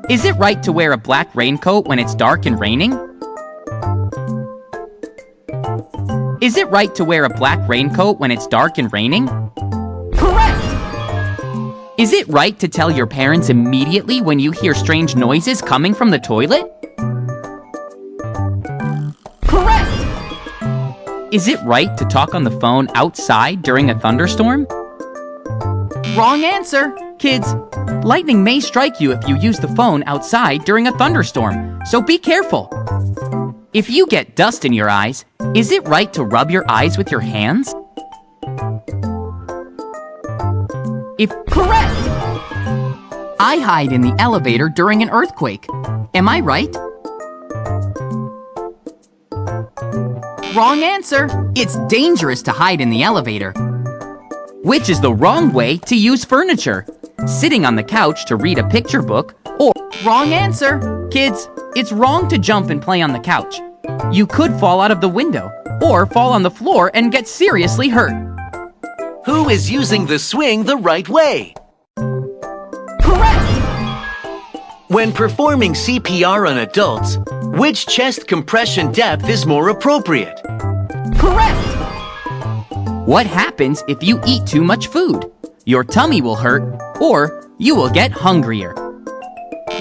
Is it right to wear a black raincoat when it's dark and raining? Is it right to wear a black raincoat when it's dark and raining? Correct! Is it right to tell your parents immediately when you hear strange noises coming from the toilet? Correct! Is it right to talk on the phone outside during a thunderstorm? Wrong answer! Kids, lightning may strike you if you use the phone outside during a thunderstorm, so be careful. If you get dust in your eyes, is it right to rub your eyes with your hands? Correct! I hide in the elevator during an earthquake. Am I right? Wrong answer! It's dangerous to hide in the elevator. Which is the wrong way to use furniture? Sitting on the couch to read a picture book, or wrong answer! Kids, it's wrong to jump and play on the couch. You could fall out of the window, or fall on the floor and get seriously hurt. Who is using the swing the right way? Correct! When performing CPR on adults, which chest compression depth is more appropriate? Correct! What happens if you eat too much food? Your tummy will hurt, or you will get hungrier.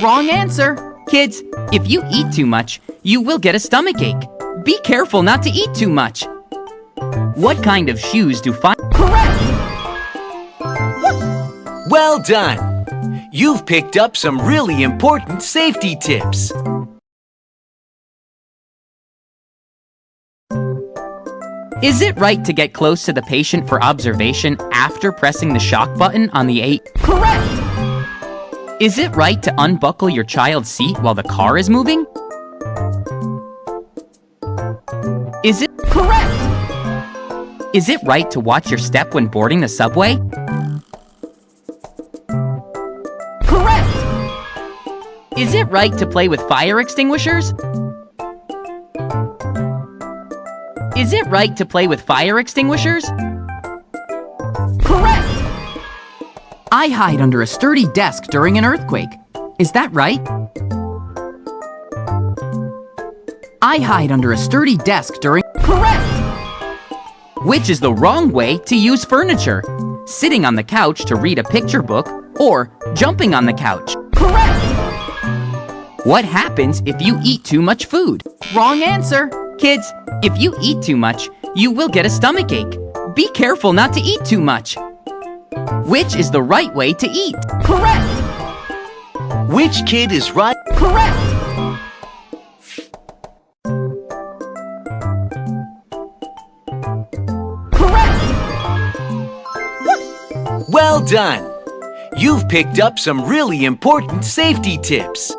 Wrong answer! Kids, if you eat too much, you will get a stomachache. Be careful not to eat too much. What kind of shoes do Correct! Well done! You've picked up some really important safety tips. Is it right to get close to the patient for observation after pressing the shock button on the 8? Correct! Is it right to unbuckle your child's seat while the car is moving? Is it correct? Is it right to watch your step when boarding the subway? Correct! Is it right to play with fire extinguishers? Is it right to play with fire extinguishers? Correct! I hide under a sturdy desk during an earthquake. Is that right? I hide under a sturdy desk during... Correct! Which is the wrong way to use furniture? Sitting on the couch to read a picture book, or jumping on the couch? Correct! What happens if you eat too much food? Wrong answer! Kids, if you eat too much, you will get a stomachache. Be careful not to eat too much. Which is the right way to eat? Correct! Which kid is right? Correct! Correct! Well done! You've picked up some really important safety tips.